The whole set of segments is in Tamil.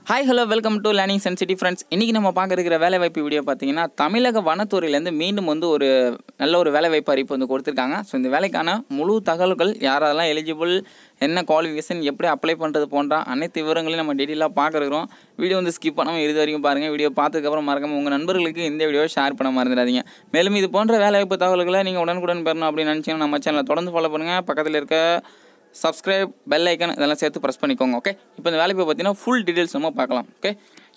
Hi hello welcome to learning sensitive friends. இன்றைக்கி நம்ம பார்க்க இருக்கிற வேலைவாய்ப்பு வீடியோ பார்த்தீங்கன்னா தமிழக வனத்துறையிலேருந்து மீண்டும் ஒரு நல்ல ஒரு வேலைவாய்ப்பு அறிவிப்பு கொடுத்துருக்காங்க. ஸோ இந்த வேலைக்கான முழு தகவல்கள் யாரெல்லாம் எலிஜிபிள், என்ன குவாலிஃபிகேஷன், எப்படி அப்ளை பண்ணுறது போன்ற அனைத்து விவரங்களையும் நம்ம டீட்டெயிலாக பார்க்குறோம். வீடியோ ஸ்கிப் பண்ணாமல் இது வரைக்கும் பாருங்கள். வீடியோ பார்த்ததுக்கப்புறம் மறக்காமல் உங்கள் நண்பர்களுக்கு இந்த வீடியோவை ஷேர் பண்ண மறந்துடாதீங்க. மேலும் இது போன்ற வேலைவாய்ப்பு தகவல்களை நீங்கள் உடனுக்குடன் பெறணும் அப்படின்னு நினச்சிங்கன்னா நம்ம சேனலை தொடர்ந்து ஃபாலோ பண்ணுங்கள். பக்கத்தில் இருக்க சப்ஸ்கிரைப் பெல் ஐக்கன் இதெல்லாம் சேர்த்து ப்ரெஸ் பண்ணிக்கோங்க. ஓகே, இப்போ இந்த வேலையை பார்த்தீங்கன்னா ஃபுல் டீட்டெயில்ஸ் நம்ம பார்க்கலாம். ஓகே,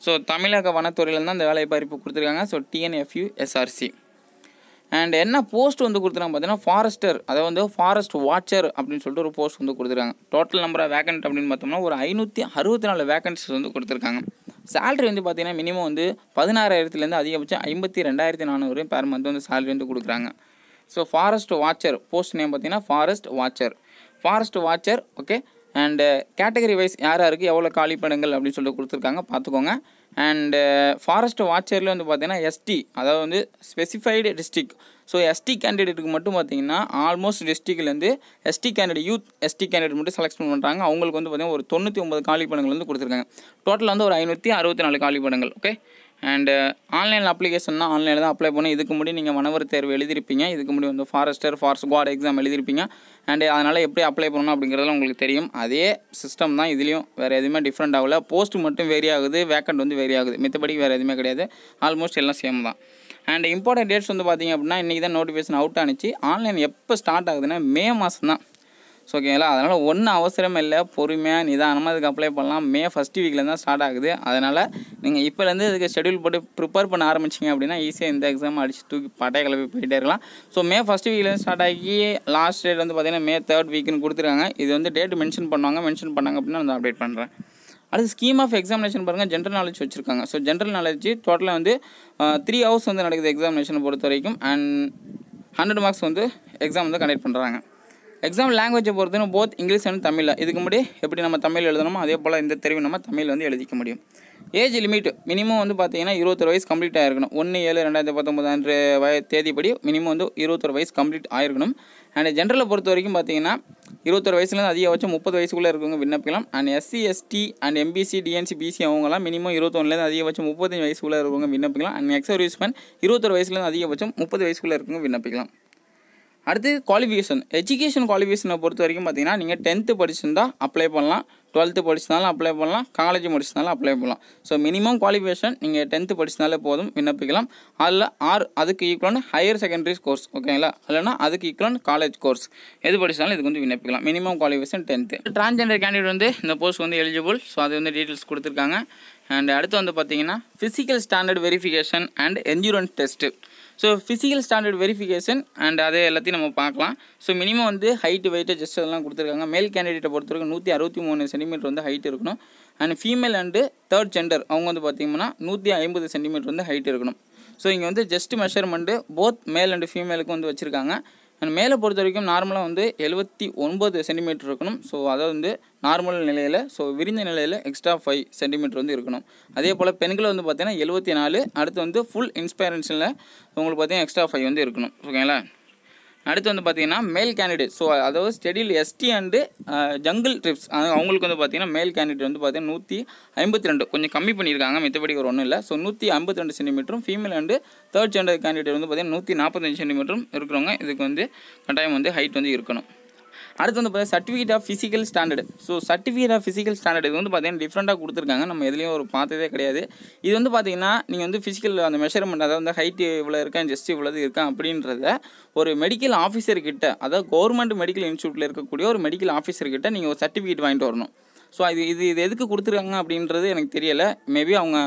ஸோ தமிழக வனத்துறையிலேருந்து அந்த வேலையை அறிவிப்பு கொடுத்துருக்காங்க. ஸோ TNFUSRC அண்ட் என்ன போஸ்ட் கொடுத்துருக்காங்க பார்த்தீங்கன்னா ஃபாரஸ்டர், அதாவது ஃபாரஸ்ட் வாட்சர் அப்படின்னு சொல்லிட்டு ஒரு போஸ்ட் கொடுத்துருக்காங்க. டோட்டல் நம்பர் ஆஃப் வேக்கன்ட் அப்படின்னு பார்த்தோம்னா ஒரு 564 வேக்கன்சிஸ் கொடுத்துருக்காங்க. சேலரி பார்த்தீங்கன்னா மினிமம் 16,000 அதிகபட்சம் 52,400 பெர் மந்த் சேலரி கொடுக்குறாங்க. So forest watcher post name பார்த்தீங்கன்னா forest watcher. Okay, and category wise யார் யாருக்கு எவ்வளோ காலி படங்கள் அப்படின்னு சொல்லிட்டு கொடுத்துருக்காங்க பார்த்துக்கோங்க. அண்டு ஃபாரஸ்ட் வாட்சரில் பார்த்தீங்கன்னா ST, அதாவது ஸ்பெசிஃபைடு டிஸ்ட்ரிக். ஸோ ST கேண்டிடேட்டுக்கு மட்டும் பார்த்தீங்கன்னா ஆல்மோஸ்ட் டிஸ்ட்ரிக்ட்லேருந்து ST candidate, youth ST candidate மட்டும் செலக்ஷன் பண்ணுறாங்க. அவங்களுக்கு பார்த்தீங்கன்னா ஒரு 99 காலி படங்கள் கொடுத்துருக்காங்க. டோட்டல் ஒரு 564 காலி படங்கள். ஓகே, அண்டு ஆன்லைனில் அப்ளிகேஷன்னா ஆன்லைனில் தான் அப்ளை பண்ணி இதுக்கு முன்னாடி நீங்கள் மனவர் தேர்வு எழுதியிருப்பீங்க. இதுக்கு முன்னாடி ஃபாரஸ்ட் கார்டு எக்ஸாம் எழுதியிருப்பீங்க. அண்டு அதனால் எப்படி அப்ளை பண்ணணும் அப்படிங்கிறதுலாம் உங்களுக்கு தெரியும். அதே சிஸ்டம் தான் இதுலேயும், வேறு எதுவுமே டிஃப்ரெண்ட் ஆகல. போஸ்ட் மட்டும் வேரி ஆகுது, வேக்கண்ட் வேரி ஆகுது. மித்தபடி வேறு எதுவுமே கிடையாது. ஆல்மோஸ்ட் எல்லாம் சேம் தான். அண்ட் இம்பார்ட்டன்ட் டேட்ஸ் பார்த்திங்க அப்படின்னா இன்றைக்கி தான் நோட்டிஃபிகேஷன் அவுட் ஆனிச்சு. ஆன்லைன் எப்போ ஸ்டார்ட் ஆகுதுன்னா மே மாதம் தான். ஸோ ஓகேங்களா, அதனால் ஒன்றும் அவசரம் இல்லை, பொறுமையாக நிதானமாக இதுக்கு அப்ளை பண்ணலாம். மே ஃபஸ்ட் வீக்கில் தான் ஸ்டார்ட் ஆகுது. அதனால் நீங்கள் இப்போலேருந்து இதுக்கு ஷெடியூல் போட்டு ப்ரிப்பேர் பண்ண ஆரம்பிச்சிங்க அப்படின்னா ஈஸியாக இந்த எக்ஸாம் அடிச்சு தூக்கி பட்டை கிளப்பி போயிட்டே இருக்கலாம். ஸோ மே ஃபஸ்ட் வீக்லேருந்து ஸ்டார்ட் ஆகி லாஸ்ட் டேட் பார்த்திங்கன்னா மே 3rd வீக்குன்னு கொடுத்துருக்காங்க. இது டேட் மென்ஷன் பண்ணாங்க அப்படின்னா நான் அப்டேட் பண்ணுறேன். அடுத்து ஸ்கீம் ஆஃப் எக்ஸாமினேஷன் பாருங்கள், ஜென்ரல் நாலேஜ் வச்சுருக்காங்க. ஸோ ஜென்ரல் நாலேஜ் டோட்டலாக 3 ஹவர்ஸ் நடக்குது எக்ஸாமினேஷனை பொறுத்த வரைக்கும். அண்ட் 100 மார்க்ஸ் எக்ஸாம் கண்டக்ட் பண்ணுறாங்க. எக்ஸாம் லாங்குவேஜை பொறுத்தவரைக்கும் போத் இங்கிலீஷ் அண்ட் தமிழில். இதுக்கு முன்னாடி எப்படி நம்ம தமிழ் எழுதணுமோ அதே போல் இந்த தெரிவு நம்ம தமிழ் எழுதிக்க முடியும். ஏஜ் லிமிட் மினிமம் பார்த்தீங்கன்னா 21 வயசு கம்ப்ளீட் ஆகிருக்கணும். 1/7/2019 தேதிப்படி மினிமம் 21 வயசு கம்ப்ளீட் ஆகிருக்கணும். அண்ட் ஜென்ரலை பொறுத்த வரைக்கும் பார்த்தீங்கன்னா 21 வயசுலேருந்து அதிகபட்சம் 30 வயசுக்குள்ளே இருக்கவங்க விண்ணப்பிக்கலாம். And SC ST and MBC DNC BC அவங்களாம் மினிமம் 21லேருந்து அதிகபட்சம் 35 வயசுக்குள்ளே இருக்கவங்க விண்ணப்பிக்கலாம். அண்ட் எக்ஸ் சர்வீஸ்மேன் 21 வயசுலேருந்து அதிகபட்சம் 30 வயசுக்குள்ளே இருக்கவங்க விண்ணப்பிக்கலாம். அடுத்து குவாலிஃபிகேஷன், எஜுகேஷன் குவாலிஃபிகேஷனை பொறுத்த வரைக்கும் பார்த்தீங்கன்னா நீங்கள் 10th படிச்சிருந்தால் அப்ளை பண்ணலாம், 12th படிச்சிருந்தாலும் அப்ளை பண்ணலாம், காலேஜ் முடிச்சிருந்தாலும் அப்ளை பண்ணலாம். ஸோ மினிமம் குவாலிஃபிகேஷன் நீங்கள் 10th படிச்சிருந்தாலே போதும், விண்ணப்பிக்கலாம். அதில் அதுக்கு ஈக்குவலான ஹையர் செகண்டரி கோர்ஸ், ஓகேங்களா, இல்லைனா அதுக்கு ஈக்குவலான காலேஜ் கோர்ஸ் எது படித்தாலும் இதுக்கு விண்ணப்பிக்கலாம். Minimum qualification 10th. Transgender candidate இந்த போஸ்ட் எலிஜிபிள். ஸோ அது டீட்டெயில்ஸ் கொடுத்துருக்காங்க. அண்ட் அடுத்து பார்த்தீங்கன்னா physical standard verification and endurance test. So physical standard verification and அதே எல்லாத்தையும் நம்ம பார்க்கலாம். So minimum height weight just அதெல்லாம் கொடுத்துருக்காங்க. மேல் கேண்டிடேட்டை பொறுத்த வரைக்கும் 163 சென்டிமீட்டர் ஹைட் இருக்கணும். And female and 3rd gender அவங்க பார்த்தீங்கன்னா 150 சென்டிமீட்டர் ஹைட் இருக்கணும். ஸோ இங்கே just measurement both male and ஃபீமேலுக்கு வச்சுருக்காங்க. அண்ட் மேலே பொறுத்த வரைக்கும் நார்மலாக 79 சென்டிமீட்டர் இருக்கணும். ஸோ அதாவது நார்மல் நிலையில், ஸோ விரிந்த நிலையில் எக்ஸ்ட்ரா 5 சென்டிமீட்டர் இருக்கணும். அதே போல் பெண்கள் பார்த்தீங்கன்னா 74, அடுத்து ஃபுல் இன்ஸ்பைரன்ஷனில் உங்களுக்கு பார்த்தீங்கன்னா எக்ஸ்ட்ரா 5 இருக்கணும். ஓகேங்களா. அடுத்து பார்த்தீங்கன்னா மேல் கேண்டிடேட், ஸோ அதாவது ஸ்டெடியில் ST அண்டு ஜங்கிள் ட்ரிப்ஸ் அவங்களுக்கு பார்த்தீங்கன்னா மேல் கேண்டிடேட் பார்த்தீங்கன்னா 152 கொஞ்சம் கம்மி பண்ணியிருக்காங்க, மித்தபடி ஒரு ஒன்றும் இல்லை. ஸோ 152 சென்டிமீட்டரும், female and 3rd gender candidate பார்த்தீங்கன்னா 145 சென்டிமீட்டரும் இருக்கிறவங்க இதுக்கு கட்டாயம் ஹைட் இருக்கணும். அடுத்து பார்த்தீங்கன்னா certificate of physical standard. So certificate of physical standard இது பார்த்தீங்கன்னா டிஃப்ரெண்ட்டாக கொடுத்துருக்காங்க. நம்ம எதுலேயும் பார்த்ததே கிடையாது. இது பார்த்தீங்கன்னா நீங்கள் ஃபிசிக்கல் அந்த மெஷர்மெண்ட், அதாவது ஹைட்டு இவ்வளோ இருக்கேன், ஜஸ்ட் இவ்வளோ இருக்கேன் அப்படின்றத ஒரு மெடிக்கல் ஆஃபீஸர்கிட்ட, அதாவது கவர்மெண்ட் மெடிக்கல் இன்ஸ்டியூட்டில் இருக்கக்கூடிய ஒரு மெடிக்கல் ஆஃபீஸர்கிட்ட நீங்கள் ஒரு சர்டிஃபிகேட் வாங்கிட்டு வரணும். ஸோ இது எதுக்கு கொடுத்துருக்காங்க அப்படின்றது எனக்கு தெரியலை. மேபி அவங்க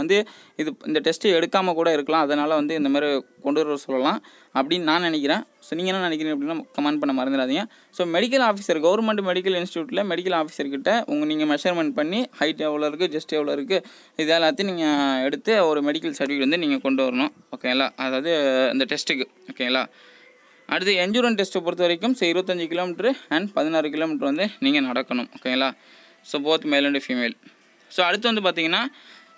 இந்த டெஸ்ட்டு எடுக்காமல் கூட இருக்கலாம். அதனால் இந்த மாதிரி கொண்டு வர சொல்லலாம் அப்படின்னு நான் நினைக்கிறேன். ஸோ நீங்கள் என்ன நினைக்கிறீங்க அப்படின்னா கமெண்ட் பண்ண மறந்துடாதீங்க. So medical officer, government medical இன்ஸ்டியூட்டில் மெடிக்கல் ஆஃபீஸர்கிட்ட நீங்கள் மெஷர்மெண்ட் பண்ணி ஹைட் எவ்வளோ இருக்குது, ஜஸ்ட் எவ்வளோ இருக்குது, இது எல்லாத்தையும் நீங்கள் எடுத்து ஒரு மெடிக்கல் சர்டிஃபிகேட் நீங்கள் கொண்டு வரணும். ஓகேங்களா, அதாவது இந்த டெஸ்ட்டுக்கு. ஓகேங்களா. அடுத்து என்ஜூரன்ஸ் டெஸ்ட்டை பொறுத்த வரைக்கும் 25 கிலோமீட்டர் அண்ட் 16 கிலோமீட்டர் நீங்கள் நடக்கணும். ஓகேங்களா. So both male and female. So அடுத்து பார்த்தீங்கன்னா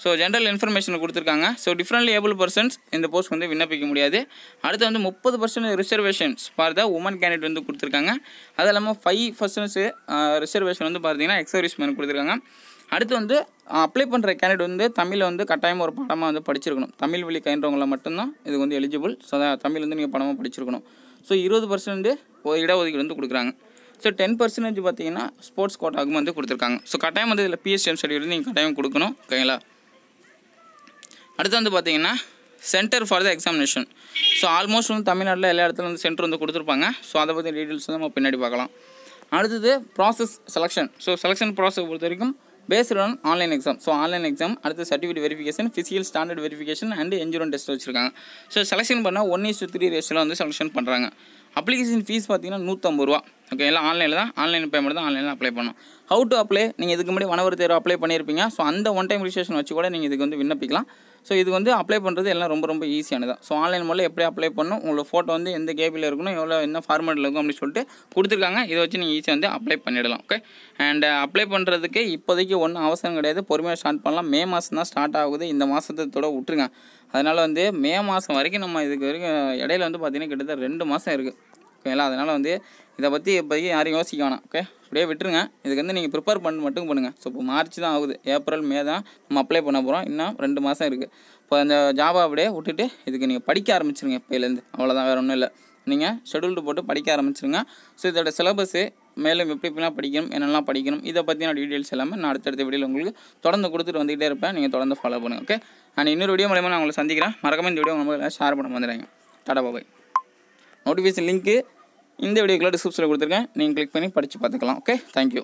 ஸோ ஜென்ரல் இன்ஃபர்மேஷன் கொடுத்துருக்காங்க. ஸோ டிஃப்ரெண்ட்லி ஏபிள் பர்சன்ஸ் இந்த போஸ்ட் விண்ணப்பிக்க முடியாது. அடுத்து 30% reservations for the women candidate கொடுத்துருக்காங்க. அது இல்லாமல் 5% ரிசர்வேஷன் பார்த்தீங்கன்னா எக்ஸ் சர்வீஸ்மேன் கொடுத்துருக்காங்க. அடுத்து அப்ளை பண்ணுற கேண்டிடேட் வந்து தமிழை வந்து கட்டாயமாக ஒரு பாடமாக வந்து படிச்சிருக்கணும். தமிழ் வழி கயின்றவங்கள மட்டும்தான் இது வந்து எலிஜிபிள். ஸோ தமிழ் வந்து நீங்கள் பாடமாக படிச்சிருக்கணும். ஸோ 20% இடஒதுக்கீடு வந்து கொடுக்குறாங்க. ஸோ 10% பார்த்தீங்கன்னா ஸ்போர்ட்ஸ் கோட்டாகும் வந்து கொடுத்துருக்காங்க. ஸோ கட்டாயம் வந்து இதில் பிஎஸ்டிஎம் சர்டிஃபிகேட் வந்து நீங்கள் கட்டாயம் கொடுக்கணும். ஓகேங்களா? அடுத்து வந்து பார்த்தீங்கன்னா centre for the examination. So almost வந்து தமிழ்நாட்டில் எல்லா இடத்துல வந்து சென்டர் வந்து கொடுத்துருப்பாங்க. ஸோ அதை பற்றி டீட்டெயில்ஸ் வந்து நம்ம பின்னாடி பார்க்கலாம். அடுத்தது process selection. So selection process பொறுத்த வரைக்கும் based on online exam. So online exam, அடுத்து certificate verification, physical standard verification and endurance test வச்சுருக்காங்க. ஸோ செலெக்ஷன் பண்ணால் 1:3 ரேஷியோவில் வந்து செலெக்ஷன் பண்ணுறாங்க. அப்ளிகேஷன் ஃபீஸ் பார்த்தீங்கன்னா 150 ரூபா. ஓகே, எல்லாம் ஆன்லைனில் தான், ஆன்லைன் பேமெண்ட் தான், ஆன்லைனில் அப்ளை பண்ணணும். How to apply? நீங்கள் இதுக்கு முன்னாடி வனவர் தேர்வு அப்ளை பண்ணியிருப்பீங்க. ஸோ அந்த ஒன் டைம் ரிஜிஸ்ட்ரேஷன் வச்சு கூட நீங்கள் இதுக்கு வந்து விண்ணப்பிக்கலாம். ஸோ இது வந்து அப்ளை பண்ணுறது எல்லாம் ரொம்ப ரொம்ப ஈஸியானது. ஸோ ஆன்லைன் மூலம் எப்படி அப்ளை பண்ணணும், உங்களோட ஃபோட்டோ வந்து எந்த கேபியில் இருக்கணும், எவ்வளோ என்ன ஃபார்மேட்டில் இருக்கும் அப்படின்னு சொல்லிட்டு கொடுத்துருக்காங்க. இதை வச்சு நீங்கள் ஈஸியாக வந்து அப்ளை பண்ணிடலாம். ஓகே, அண்ட் அப்ளை பண்ணுறதுக்கு இப்போதைக்கு ஒன்றும் அவசரம் கிடையாது. பொறுமையாக ஸ்டார்ட் பண்ணலாம். மே மாதம் தான் ஸ்டார்ட் ஆகுது. இந்த மாதத்தோட விட்டுருங்க. அதனால் வந்து மே மாதம் வரைக்கும் நம்ம இதுக்கு வரைக்கும் இடையில வந்து பார்த்திங்கன்னா கிட்டத்தட்ட 2 மாதம் இருக்குது. ஓகேங்களா? அதனால் வந்து இதை பற்றி இப்போதைக்கு யாரும் யோசிக்க வேணாம். ஓகே, அப்படியே விட்டுருங்க. இதுக்கு வந்து நீங்கள் ப்ரிப்பேர் பண்ணி மட்டும் பண்ணுங்கள். ஸோ இப்போ மார்ச் தான் ஆகுது, ஏப்ரல் மே தான் நம்ம அப்ளை பண்ண போகிறோம். இன்னும் 2 மாதம் இருக்குது. இப்போ அந்த ஜாபை அப்படியே விட்டுட்டு இதுக்கு நீங்கள் படிக்க ஆரம்பிச்சிருங்க இப்போலேருந்து. அவ்வளோதான், வேறு ஒன்றும் இல்லை. நீங்கள் ஷெடியூல்டு போட்டு படிக்க ஆரம்பிச்சிருங்க. ஸோ இதோட சிலபஸ்ஸு மேலும் எப்படிலாம் படிக்கணும், என்னெல்லாம் படிக்கணும், இதை பற்றின டீட்டெயில்ஸ் எல்லாமே நான் அடுத்தடுத்த வீடியோவில் உங்களுக்கு தொடர்ந்து கொடுத்துட்டு வந்துகிட்டே இருப்பேன். நீங்கள் தொடர்ந்து ஃபாலோ பண்ணுங்கள். ஓகே, அண்ட் இன்னொரு வீடியோ மூலமாக நான் உங்களை சந்திக்கிறேன். மறக்காம இந்த வீடியோ உங்களுக்கு ஷேர் பண்ண வந்துடுறேங்க. டாடா பாய். நோட்டிஃபிகேஷன் லிங்க்கு இந்த வீடியோக்குள்ள டிஸ்கிரிப்ஷனில் கொடுத்துருக்கேன். நீங்கள் கிளிக் பண்ணி படித்து பார்த்துக்கலாம். Okay, thank you.